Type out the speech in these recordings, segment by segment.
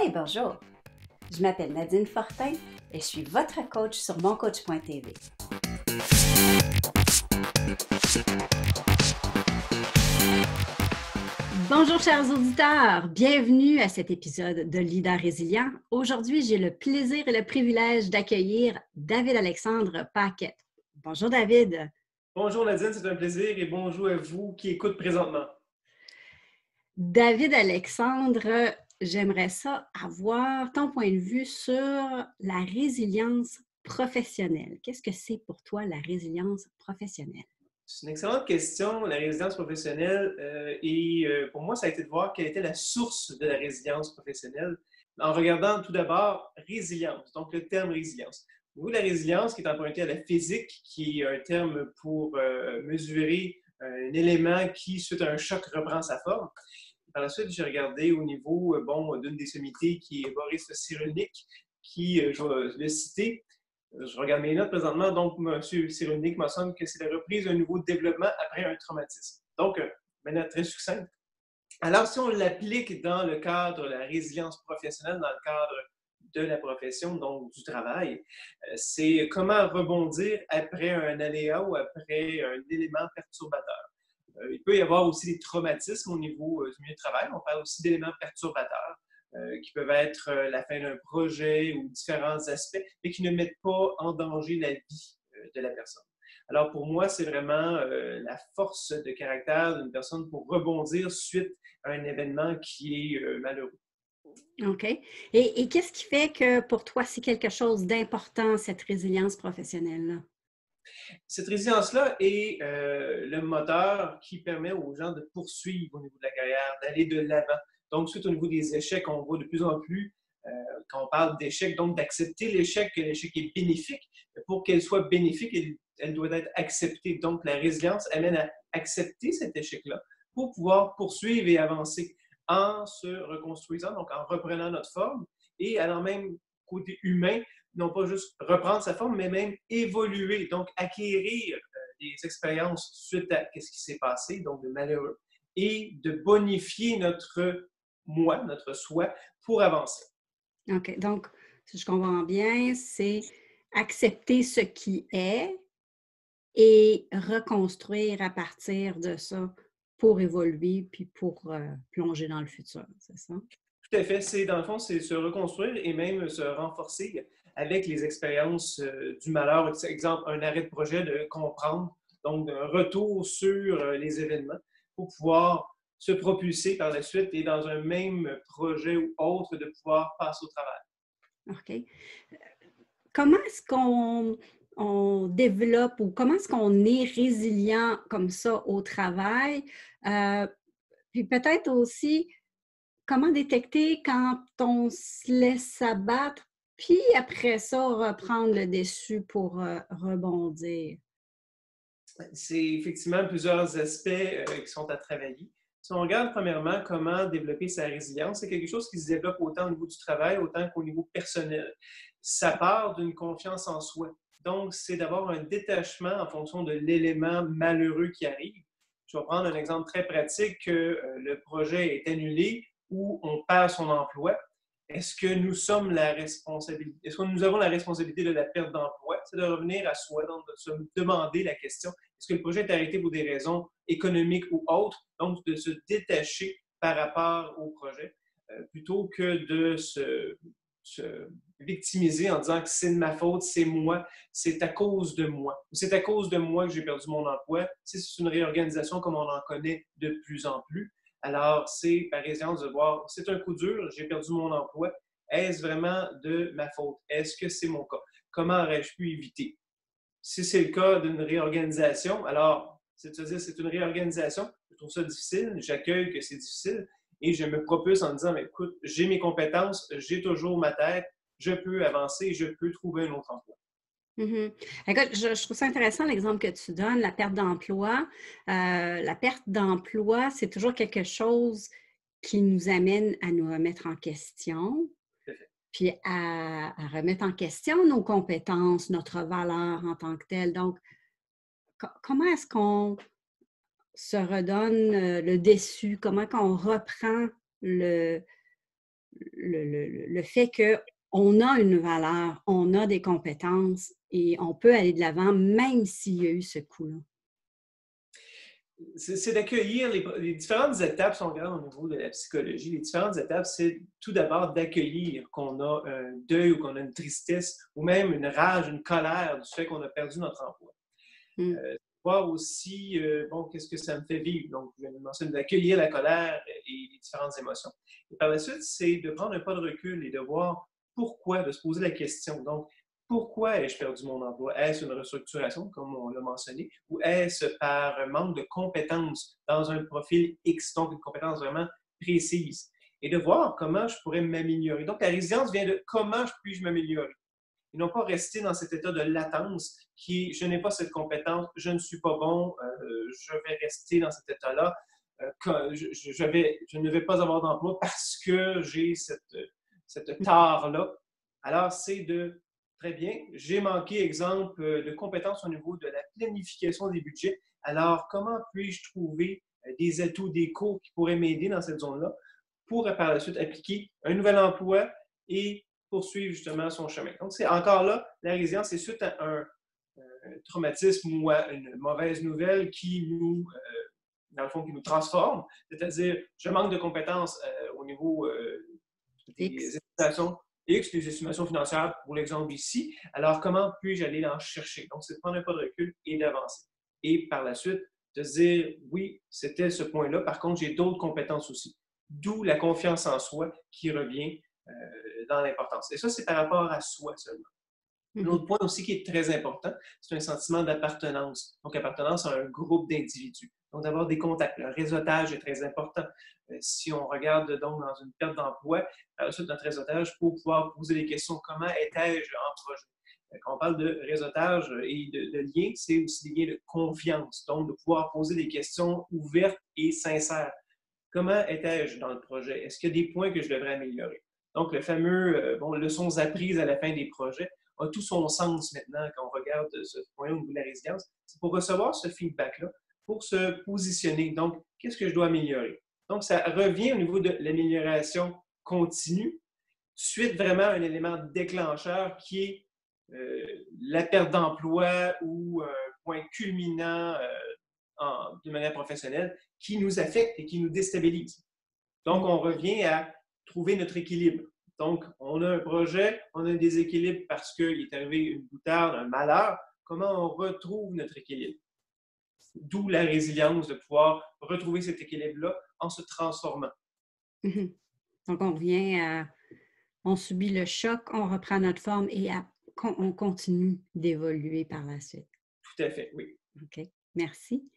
Hey, bonjour! Je m'appelle Nadine Fortin et je suis votre coach sur moncoach.tv. Bonjour chers auditeurs, bienvenue à cet épisode de Leader Résilient. Aujourd'hui, j'ai le plaisir et le privilège d'accueillir David-Alexandre Paquette. Bonjour David. Bonjour Nadine, c'est un plaisir et bonjour à vous qui écoutent présentement. David-Alexandre, j'aimerais ça avoir ton point de vue sur la résilience professionnelle. Qu'est-ce que c'est pour toi la résilience professionnelle? C'est une excellente question, la résilience professionnelle. Pour moi, ça a été de voir quelle était la source de la résilience professionnelle en regardant tout d'abord résilience, donc le terme résilience. Vous, la résilience qui est empruntée à la physique, qui est un terme pour mesurer un élément qui, suite à un choc, reprend sa forme. Par la suite, j'ai regardé au niveau d'une des sommités qui est Boris Cyrulnik, qui, je vais le citer, je regarde mes notes présentement, donc M. Cyrulnik mentionne que c'est la reprise d'un nouveau développement après un traumatisme. Donc, maintenant, très succinct. Alors, si on l'applique dans le cadre de la résilience professionnelle, dans le cadre de la profession, donc du travail, c'est comment rebondir après un aléa ou après un élément perturbateur. Il peut y avoir aussi des traumatismes au niveau du milieu de travail. On parle aussi d'éléments perturbateurs qui peuvent être la fin d'un projet ou différents aspects, mais qui ne mettent pas en danger la vie de la personne. Alors pour moi, c'est vraiment la force de caractère d'une personne pour rebondir suite à un événement qui est malheureux. OK. Et qu'est-ce qui fait que pour toi, c'est quelque chose d'important, cette résilience professionnelle-là? Cette résilience-là est le moteur qui permet aux gens de poursuivre au niveau de la carrière, d'aller de l'avant. Donc, suite au niveau des échecs, on voit de plus en plus, quand on parle d'échec, donc d'accepter l'échec, que l'échec est bénéfique. Pour qu'elle soit bénéfique, elle doit être acceptée. Donc, la résilience amène à accepter cet échec-là pour pouvoir poursuivre et avancer en se reconstruisant, donc en reprenant notre forme et allant même côté humain, non pas juste reprendre sa forme, mais même évoluer, donc acquérir des expériences suite à ce qui s'est passé, donc de malheureux, et de bonifier notre moi, notre soi, pour avancer. OK. Donc, si je comprends bien, c'est accepter ce qui est et reconstruire à partir de ça pour évoluer puis pour plonger dans le futur, c'est ça? Tout à fait, c'est dans le fond, c'est se reconstruire et même se renforcer avec les expériences du malheur. Exemple, un arrêt de projet, de comprendre, donc un retour sur les événements pour pouvoir se propulser par la suite et dans un même projet ou autre, de pouvoir passer au travail. OK. Comment est-ce qu'on développe ou comment est-ce qu'on est résilient comme ça au travail? Euh, Puis peut-être aussi, comment détecter quand on se laisse abattre, puis après ça, reprendre le dessus pour rebondir? C'est effectivement plusieurs aspects qui sont à travailler. Si on regarde premièrement comment développer sa résilience, c'est quelque chose qui se développe autant au niveau du travail, autant qu'au niveau personnel. Ça part d'une confiance en soi. Donc, c'est d'avoir un détachement en fonction de l'élément malheureux qui arrive. Je vais prendre un exemple très pratique que le projet est annulé ou on perd son emploi. Est-ce que nous sommes la responsabilité? Est-ce que nous avons la responsabilité de la perte d'emploi? C'est de revenir à soi, donc de se demander la question, est-ce que le projet est arrêté pour des raisons économiques ou autres? Donc, de se détacher par rapport au projet, plutôt que de se victimiser en disant que c'est de ma faute, c'est moi, c'est à cause de moi. C'est à cause de moi que j'ai perdu mon emploi. Si c'est une réorganisation comme on en connaît de plus en plus, alors c'est par exemple de voir, c'est un coup dur, j'ai perdu mon emploi. Est-ce vraiment de ma faute? Est-ce que c'est mon cas? Comment aurais-je pu éviter? Si c'est le cas d'une réorganisation, alors, c'est-à-dire c'est une réorganisation, je trouve ça difficile, j'accueille que c'est difficile et je me propulse en me disant, mais écoute, j'ai mes compétences, j'ai toujours ma tête, je peux avancer, je peux trouver un autre emploi. Mhm. Écoute, je trouve ça intéressant l'exemple que tu donnes, la perte d'emploi. La perte d'emploi, c'est toujours quelque chose qui nous amène à nous remettre en question, puis à remettre en question nos compétences, notre valeur en tant que telle. Donc, comment est-ce qu'on se redonne le dessus? Comment qu'on reprend le, le fait qu'on a une valeur, on a des compétences et on peut aller de l'avant même s'il y a eu ce coup-là. C'est d'accueillir les différentes étapes, si on regarde au niveau de la psychologie, les différentes étapes, c'est tout d'abord d'accueillir qu'on a un deuil ou qu'on a une tristesse ou même une rage, une colère du fait qu'on a perdu notre emploi. Mm. Voir aussi, bon, qu'est-ce que ça me fait vivre? Donc, je viens de mentionner d'accueillir la colère et les différentes émotions. Et par la suite, c'est de prendre un pas de recul et de voir pourquoi, de se poser la question. Donc, pourquoi ai-je perdu mon emploi? Est-ce une restructuration, comme on l'a mentionné, ou est-ce par manque de compétences dans un profil X, donc une compétence vraiment précise? Et de voir comment je pourrais m'améliorer. Donc, la résilience vient de comment puis-je m'améliorer? Et non pas rester dans cet état de latence qui est je n'ai pas cette compétence, je ne suis pas bon, je vais rester dans cet état-là, je ne vais pas avoir d'emploi parce que j'ai cette tare-là. Alors, c'est de très bien, j'ai manqué, exemple, de compétences au niveau de la planification des budgets. Alors, comment puis-je trouver des atouts, des cours qui pourraient m'aider dans cette zone-là pour par la suite appliquer un nouvel emploi et poursuivre justement son chemin. Donc, c'est encore là, la résilience, c'est suite à un traumatisme ou à une mauvaise nouvelle qui nous, dans le fond, qui nous transforme. C'est-à-dire, je manque de compétences au niveau des X. estimations X, des estimations financières, pour l'exemple ici. Alors, comment puis-je aller en chercher? Donc, c'est de prendre un pas de recul et d'avancer. Et par la suite, de se dire, oui, c'était ce point-là. Par contre, j'ai d'autres compétences aussi. D'où la confiance en soi qui revient dans l'importance. Et ça, c'est par rapport à soi seulement. Un autre point aussi qui est très important, c'est un sentiment d'appartenance. Donc, appartenance à un groupe d'individus. Donc, d'avoir des contacts. Le réseautage est très important. Si on regarde donc dans une perte d'emploi, par la suite, notre réseautage, pour pouvoir poser des questions, comment étais-je en projet? Quand on parle de réseautage et de liens, c'est aussi des liens de confiance. Donc, de pouvoir poser des questions ouvertes et sincères. Comment étais-je dans le projet? Est-ce qu'il y a des points que je devrais améliorer? Donc, le fameux leçons apprises à la fin des projets a tout son sens maintenant quand on regarde ce point au niveau de la résilience. C'est pour recevoir ce feedback-là, pour se positionner. Donc, qu'est-ce que je dois améliorer? Donc, ça revient au niveau de l'amélioration continue, suite vraiment à un élément déclencheur qui est la perte d'emploi ou un point culminant de manière professionnelle qui nous affecte et qui nous déstabilise. Donc, on revient à trouver notre équilibre. Donc, on a un projet, on a un déséquilibre parce qu'il est arrivé une boutade, un malheur. Comment on retrouve notre équilibre? D'où la résilience de pouvoir retrouver cet équilibre-là en se transformant. Donc, on revient à... On subit le choc, on reprend notre forme et on continue d'évoluer par la suite. Tout à fait, oui. OK, merci.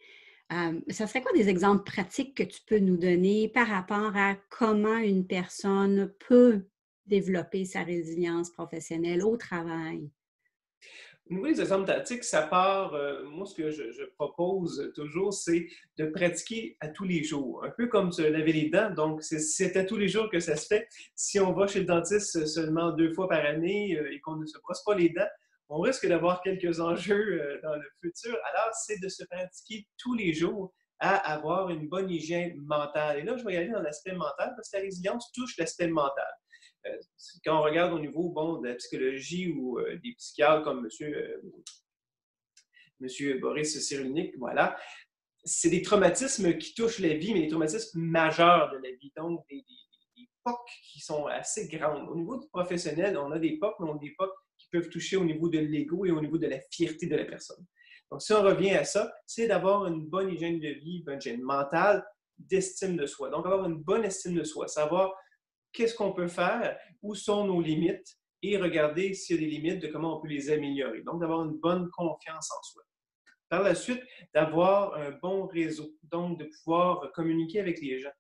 Ça serait quoi des exemples pratiques que tu peux nous donner par rapport à comment une personne peut développer sa résilience professionnelle au travail? Au niveau des exemples tactiques, ça part, moi, ce que je propose toujours, c'est de pratiquer à tous les jours. Un peu comme se laver les dents. Donc, c'est à tous les jours que ça se fait. Si on va chez le dentiste seulement 2 fois par année et qu'on ne se brosse pas les dents, on risque d'avoir quelques enjeux dans le futur. Alors, c'est de se pratiquer tous les jours à avoir une bonne hygiène mentale. Et là, je vais y aller dans l'aspect mental parce que la résilience touche l'aspect mental. Quand on regarde au niveau de la psychologie ou des psychiatres comme Monsieur Boris Cyrulnik, voilà, c'est des traumatismes qui touchent la vie, mais des traumatismes majeurs de la vie, donc des POC qui sont assez grandes. Au niveau du professionnel, on a des POC, mais on a des POC qui peuvent toucher au niveau de l'ego et au niveau de la fierté de la personne. Donc, si on revient à ça, c'est d'avoir une bonne hygiène de vie, une bonne hygiène mentale, d'estime de soi. Donc, avoir une bonne estime de soi, savoir qu'est-ce qu'on peut faire, où sont nos limites et regarder s'il y a des limites, de comment on peut les améliorer. Donc, d'avoir une bonne confiance en soi. Par la suite, d'avoir un bon réseau, donc de pouvoir communiquer avec les gens,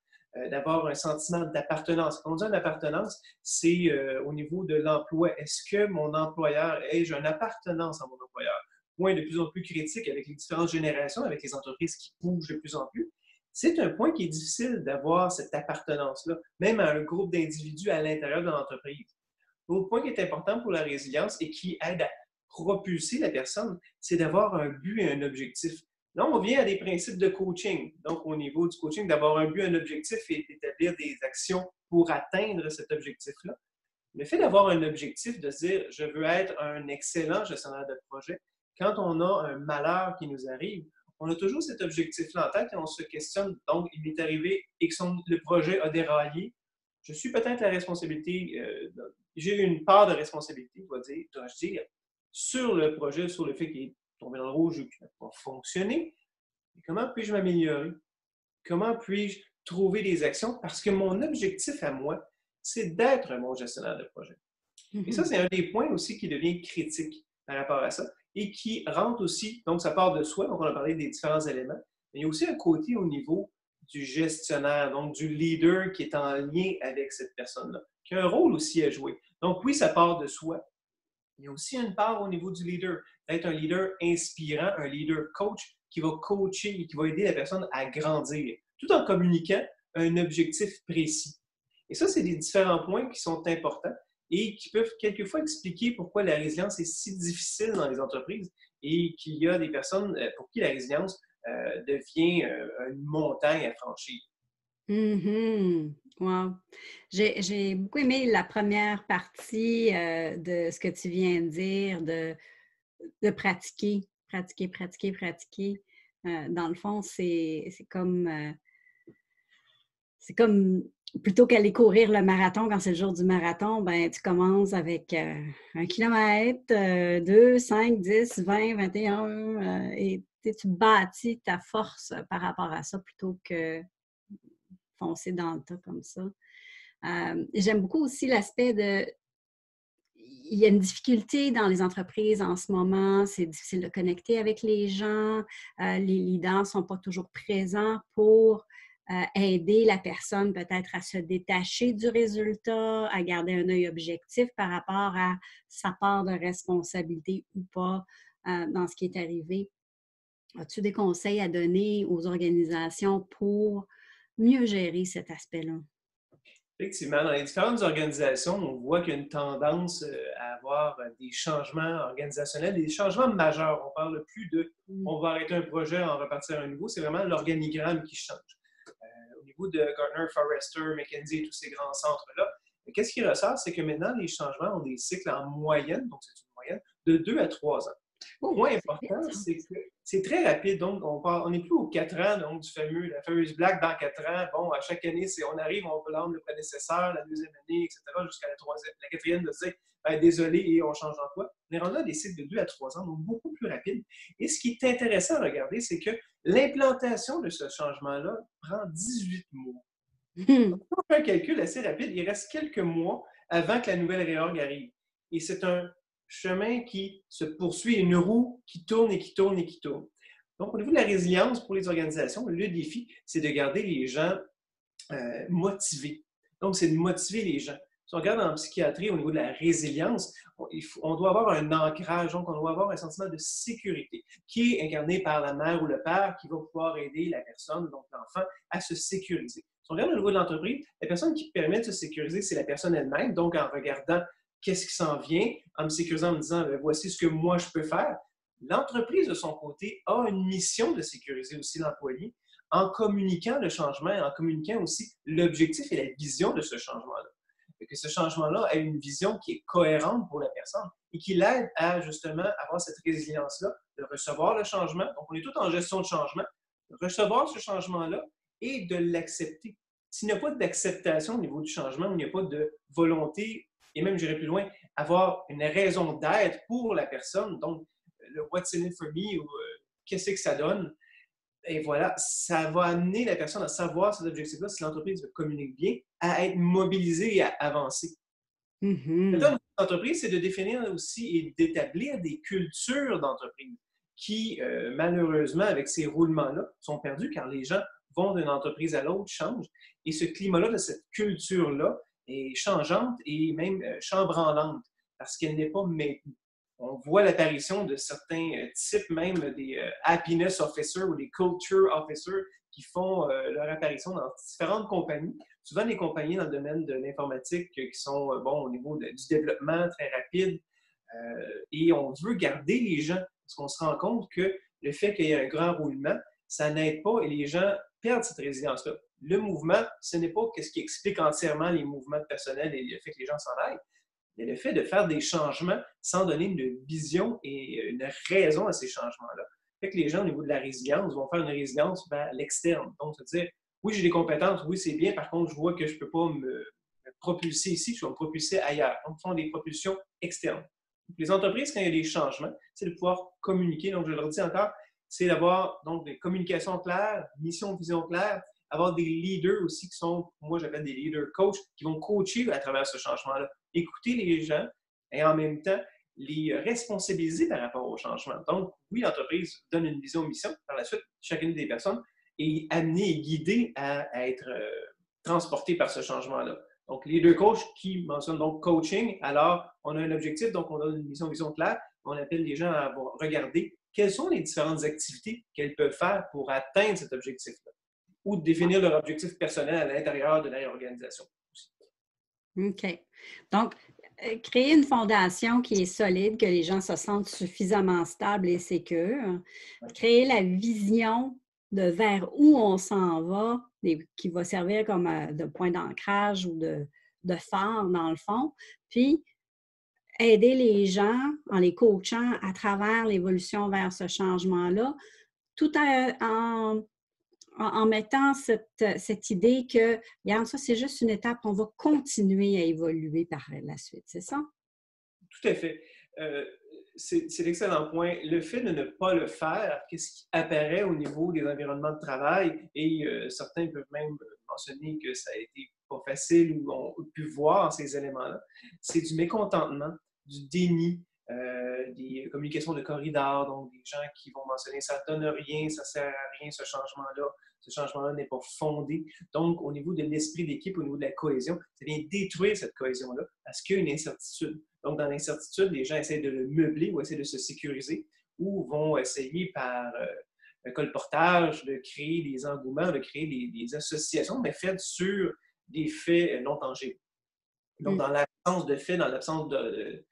d'avoir un sentiment d'appartenance. Quand on dit une appartenance, c'est au niveau de l'emploi. Est-ce que mon employeur, ai-je une appartenance à mon employeur? Point de plus en plus critique avec les différentes générations, avec les entreprises qui bougent de plus en plus. C'est un point qui est difficile d'avoir cette appartenance-là, même à un groupe d'individus à l'intérieur de l'entreprise. L'autre point qui est important pour la résilience et qui aide à propulser la personne, c'est d'avoir un but et un objectif. Là, on vient à des principes de coaching. Donc, au niveau du coaching, d'avoir un but, un objectif et d'établir des actions pour atteindre cet objectif-là. Le fait d'avoir un objectif, de se dire je veux être un excellent gestionnaire de projet, quand on a un malheur qui nous arrive, on a toujours cet objectif-là en tête et on se questionne. Donc, il m'est arrivé et que le projet a déraillé. Je suis peut-être la responsabilité, j'ai une part de responsabilité, dois-je dire, sur le projet, sur le fait qu'il est tombé dans le rouge ou qu'il n'a pas fonctionné. Et comment puis-je m'améliorer? Comment puis-je trouver des actions? Parce que mon objectif à moi, c'est d'être un bon gestionnaire de projet. Et ça, c'est un des points aussi qui devient critique par rapport à ça et qui rentre aussi, donc ça part de soi, donc on a parlé des différents éléments, mais il y a aussi un côté au niveau du gestionnaire, donc du leader qui est en lien avec cette personne-là, qui a un rôle aussi à jouer. Donc oui, ça part de soi. Il y a aussi une part au niveau du leader, d'être un leader inspirant, un leader coach qui va coacher et qui va aider la personne à grandir, tout en communiquant un objectif précis. Et ça, c'est des différents points qui sont importants et qui peuvent quelquefois expliquer pourquoi la résilience est si difficile dans les entreprises et qu'il y a des personnes pour qui la résilience devient une montagne à franchir. Mhm. Wow. J'ai beaucoup aimé la première partie de ce que tu viens de dire, de pratiquer, pratiquer, pratiquer, pratiquer. Dans le fond, c'est comme plutôt qu'aller courir le marathon quand c'est le jour du marathon, ben tu commences avec 1 kilomètre, 2, 5, 10, 20, 21, et tu bâtis ta force par rapport à ça plutôt que foncer dans le tas comme ça. J'aime beaucoup aussi l'aspect de il y a une difficulté dans les entreprises en ce moment, c'est difficile de connecter avec les gens, les leaders ne sont pas toujours présents pour aider la personne peut-être à se détacher du résultat, à garder un œil objectif par rapport à sa part de responsabilité ou pas dans ce qui est arrivé. As-tu des conseils à donner aux organisations pour mieux gérer cet aspect-là? Effectivement, dans les différentes organisations, on voit qu'il y a une tendance à avoir des changements organisationnels, des changements majeurs. On ne parle plus de on va arrêter un projet, en repartir à un nouveau. C'est vraiment l'organigramme qui change. Au niveau de Gartner, Forrester, McKinsey et tous ces grands centres-là, qu'est-ce qui ressort? C'est que maintenant, les changements ont des cycles en moyenne, donc c'est une moyenne, de 2 à 3 ans. Le point important, c'est que c'est très rapide. Donc, on n'est plus aux 4 ans, donc la fameuse blague dans 4 ans. Bon, à chaque année, on arrive, on peut l'endre le prédécesseur, la deuxième année, etc., jusqu'à la quatrième de dire désolé et on change d'emploi. On est rendu à des cycles de 2 à 3 ans, donc beaucoup plus rapide. Et ce qui est intéressant à regarder, c'est que l'implantation de ce changement-là prend 18 mois. Donc, on fait un calcul assez rapide. Il reste quelques mois avant que la nouvelle réorg arrive. Et c'est un chemin qui se poursuit, une roue qui tourne et qui tourne et qui tourne. Donc, au niveau de la résilience pour les organisations, le défi, c'est de garder les gens motivés. Donc, c'est de motiver les gens. Si on regarde en psychiatrie, au niveau de la résilience, on doit avoir un ancrage, donc on doit avoir un sentiment de sécurité qui est incarné par la mère ou le père qui va pouvoir aider la personne, donc l'enfant, à se sécuriser. Si on regarde au niveau de l'entreprise, la personne qui permet de se sécuriser, c'est la personne elle-même, donc en regardant qu'est-ce qui s'en vient, en me sécurisant, en me disant, voici ce que moi je peux faire. L'entreprise, de son côté, a une mission de sécuriser aussi l'employé en communiquant le changement, en communiquant aussi l'objectif et la vision de ce changement-là. Que ce changement-là ait une vision qui est cohérente pour la personne et qui l'aide à justement avoir cette résilience-là, de recevoir le changement. Donc, on est tout en gestion de changement, de recevoir ce changement-là et de l'accepter. S'il n'y a pas d'acceptation au niveau du changement, il n'y a pas de volonté, et même, j'irai plus loin, avoir une raison d'être pour la personne, donc le what's in it for me ou qu'est-ce que ça donne, et voilà, ça va amener la personne à savoir cet objectif-là, si l'entreprise communique bien, à être mobilisée et à avancer. Mm-hmm. L'entreprise, c'est de définir aussi et d'établir des cultures d'entreprise qui, malheureusement, avec ces roulements-là, sont perdus car les gens vont d'une entreprise à l'autre, changent. Et ce climat-là, de cette culture-là, est changeante et même chambranlante parce qu'elle n'est pas maintenue. On voit l'apparition de certains types, même des happiness officers ou des culture officers qui font leur apparition dans différentes compagnies. Souvent des compagnies dans le domaine de l'informatique qui sont au niveau du développement très rapide. Et on veut garder les gens parce qu'on se rend compte que le fait qu'il y ait un grand roulement, ça n'aide pas et les gens perdent cette résilience-là. Le mouvement, ce n'est pas ce qui explique entièrement les mouvements de personnel et le fait que les gens s'en aillent, mais le fait de faire des changements sans donner une vision et une raison à ces changements-là. Fait que les gens, au niveau de la résilience, vont faire une résilience vers l'externe. Donc, se dire, oui, j'ai des compétences, oui, c'est bien, par contre, je vois que je ne peux pas me propulser ici, je vais me propulser ailleurs. Donc, ce sont des propulsions externes. Donc, les entreprises, quand il y a des changements, c'est de pouvoir communiquer. Donc, je le redis encore, c'est d'avoir donc des communications claires, mission, vision claire, avoir des leaders aussi qui sont, moi j'appelle des leaders coachs, qui vont coacher à travers ce changement-là. Écouter les gens et en même temps les responsabiliser par rapport au changement. Donc, oui, l'entreprise donne une vision, mission, par la suite, chacune des personnes est amenée et guidée à être transportée par ce changement-là. Donc, leader coach qui mentionne donc coaching, alors on a un objectif, donc on donne une mission, vision claire, on appelle les gens à regarder quelles sont les différentes activités qu'elles peuvent faire pour atteindre cet objectif-là ou de définir leur objectif personnel à l'intérieur de l'organisation. OK. Donc, créer une fondation qui est solide, que les gens se sentent suffisamment stables et sécures, créer la vision de vers où on s'en va, qui va servir comme de point d'ancrage ou de phare dans le fond, puis aider les gens en les coachant à travers l'évolution vers ce changement-là, tout en mettant cette idée que, regarde, ça, c'est juste une étape, on va continuer à évoluer par la suite, c'est ça? Tout à fait. C'est l'excellent point. Le fait de ne pas le faire, qu'est-ce qui apparaît au niveau des environnements de travail, et certains peuvent même mentionner que ça a été pas facile ou ont pu voir ces éléments-là, c'est du mécontentement, du déni, des communications de corridor, donc des gens qui vont mentionner ça ne donne rien, ça ne sert à rien ce changement-là n'est pas fondé. Donc, au niveau de l'esprit d'équipe, au niveau de la cohésion, ça vient détruire cette cohésion-là parce qu'il y a une incertitude. Donc, dans l'incertitude, les gens essaient de le meubler ou essaient de se sécuriser ou vont essayer par colportage de créer des engouements, de créer des associations, mais faites sur des faits non tangibles. Donc, dans l'absence de faits, dans l'absence de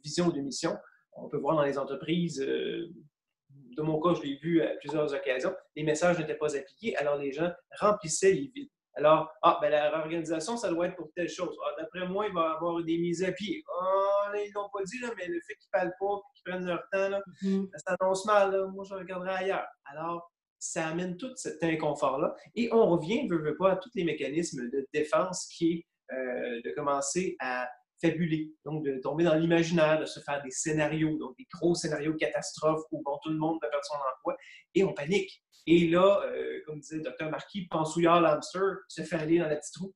vision ou de mission, on peut voir dans les entreprises, de mon cas, je l'ai vu à plusieurs occasions, les messages n'étaient pas appliqués, alors les gens remplissaient les vides. Alors, la réorganisation, ça doit être pour telle chose. D'après moi, il va y avoir des mises à pied. Ils ne l'ont pas dit, là, mais le fait qu'ils ne parlent pas et qu'ils prennent leur temps, là, ça s'annonce mal. Là. Moi, je regarderai ailleurs. Alors, ça amène tout cet inconfort-là. Et on revient, veut pas, à tous les mécanismes de défense qui est de commencer à fabuler, donc de tomber dans l'imaginaire, de se faire des scénarios, donc des gros scénarios catastrophes où bon, tout le monde va perdre son emploi, et on panique. Et là, comme disait le Dr Marquis, pensouillard l'hamster se fait aller dans la petite roue.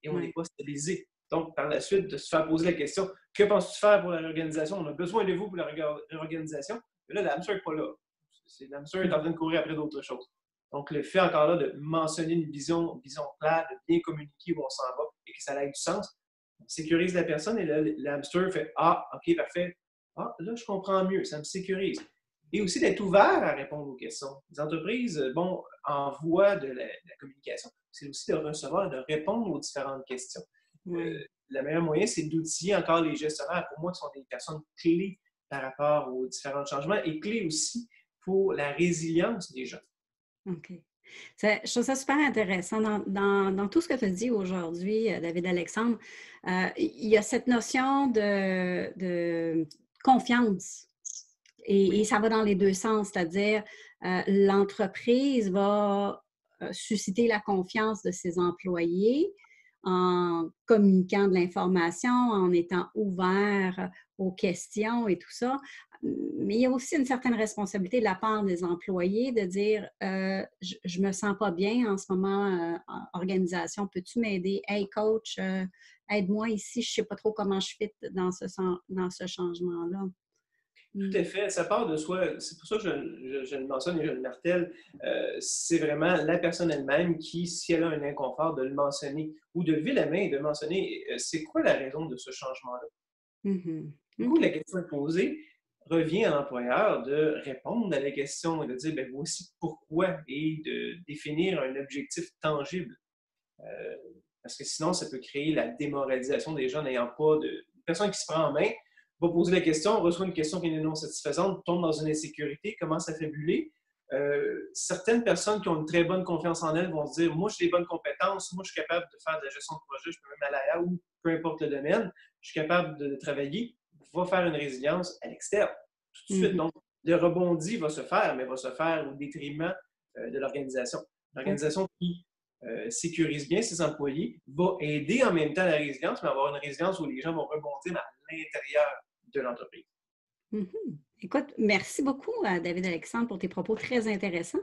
Et on n'est pas stabilisé. Donc, par la suite, de se faire poser la question, que penses-tu faire pour la réorganisation? On a besoin de vous pour la réorganisation. Mais là, l'hamster n'est pas là. L'hamster est en train de courir après d'autres choses. Donc, le fait encore là de mentionner une vision claire, de bien communiquer où on s'en va et que ça ait du sens, on sécurise la personne et là, l'hamster fait « Ah, OK, parfait. Ah, là, je comprends mieux, ça me sécurise. » Et aussi d'être ouvert à répondre aux questions. Les entreprises, envoient de la communication. C'est aussi de recevoir et de répondre aux différentes questions. Le meilleur moyen, c'est d'outiller encore les gestionnaires, pour moi, qui sont des personnes clés par rapport aux différents changements et clés aussi pour la résilience des gens. OK. Je trouve ça super intéressant. Dans tout ce que tu as dit aujourd'hui, David Alexandre, il y a cette notion de confiance. Et ça va dans les deux sens, c'est-à-dire l'entreprise va susciter la confiance de ses employés en communiquant de l'information, en étant ouvert aux questions et tout ça. Mais il y a aussi une certaine responsabilité de la part des employés de dire je ne me sens pas bien en ce moment en organisation, peux-tu m'aider? Hey coach, aide-moi ici, je ne sais pas trop comment je fit dans ce changement-là. Tout à fait, ça part de soi. C'est pour ça que je le mentionne et je le martèle. C'est vraiment la personne elle-même qui, si elle a un inconfort, de le mentionner ou de lever la main et de mentionner c'est quoi la raison de ce changement-là. Du coup, la question posée revient à l'employeur de répondre à la question et de dire voici pourquoi et de définir un objectif tangible. Parce que sinon, ça peut créer la démoralisation des gens n'ayant pas de. Une personne qui se prend en main va poser la question, reçoit une question qui est non satisfaisante, tombe dans une insécurité, commence à fabuler. Certaines personnes qui ont une très bonne confiance en elles vont se dire « Moi, j'ai des bonnes compétences, moi, je suis capable de faire de la gestion de projet, je peux même aller à ou peu importe le domaine, je suis capable de travailler, va faire une résilience à l'externe. » Tout de suite. Donc, le rebondi va se faire, mais va se faire au détriment de l'organisation. L'organisation qui sécurise bien ses employés va aider en même temps à la résilience, mais avoir une résilience où les gens vont rebondir à l'intérieur de l'entreprise. Écoute, merci beaucoup, David Alexandre, pour tes propos très intéressants.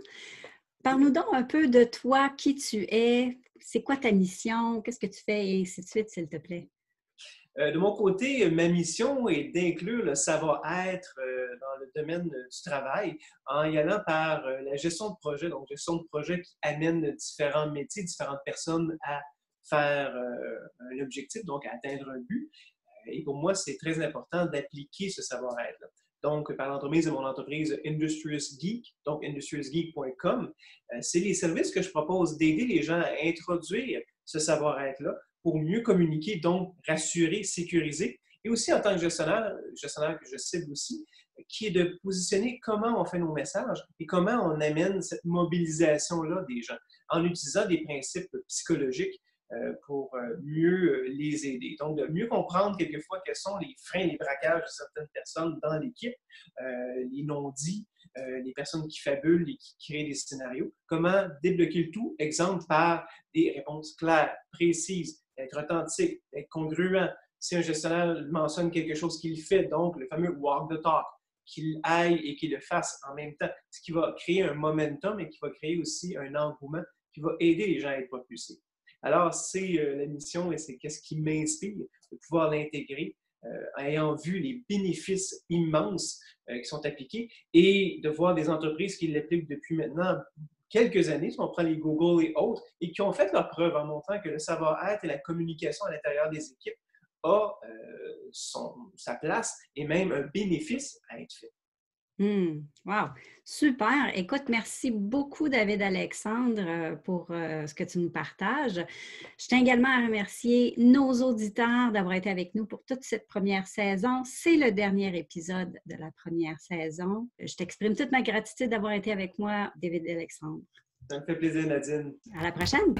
Parle-nous donc un peu de toi, qui tu es, c'est quoi ta mission, qu'est-ce que tu fais, et ainsi de suite, s'il te plaît. De mon côté, ma mission est d'inclure le savoir-être dans le domaine du travail en y allant par la gestion de projet, donc gestion de projet qui amène différents métiers, différentes personnes à faire un objectif, donc à atteindre un but. Et pour moi, c'est très important d'appliquer ce savoir-être-là. Donc, par l'entremise de mon entreprise Industrious Geek, donc industriousgeek.com, c'est les services que je propose d'aider les gens à introduire ce savoir-être-là pour mieux communiquer, donc rassurer, sécuriser. Et aussi en tant que gestionnaire que je cible aussi, qui est de positionner comment on fait nos messages et comment on amène cette mobilisation-là des gens en utilisant des principes psychologiques pour mieux les aider. Donc, de mieux comprendre quelquefois quels sont les freins, les braquages de certaines personnes dans l'équipe, les non-dits, les personnes qui fabulent et qui créent des scénarios. Comment débloquer le tout? Exemple par des réponses claires, précises, être authentique, être congruent. Si un gestionnaire mentionne quelque chose qu'il fait, donc le fameux walk the talk, qu'il aille et qu'il le fasse en même temps, ce qui va créer un momentum et qui va créer aussi un engouement qui va aider les gens à être propulsés. Alors, c'est la mission et c'est ce qui m'inspire de pouvoir l'intégrer, ayant vu les bénéfices immenses qui sont appliqués et de voir des entreprises qui l'appliquent depuis maintenant quelques années, si on prend les Google et autres, et qui ont fait leur preuve en montrant que le savoir-être et la communication à l'intérieur des équipes a sa place et même un bénéfice à être fait. Wow! Super! Écoute, merci beaucoup, David Alexandre, pour ce que tu nous partages. Je tiens également à remercier nos auditeurs d'avoir été avec nous pour toute cette première saison. C'est le dernier épisode de la première saison. Je t'exprime toute ma gratitude d'avoir été avec moi, David Alexandre. Ça me fait plaisir, Nadine. À la prochaine!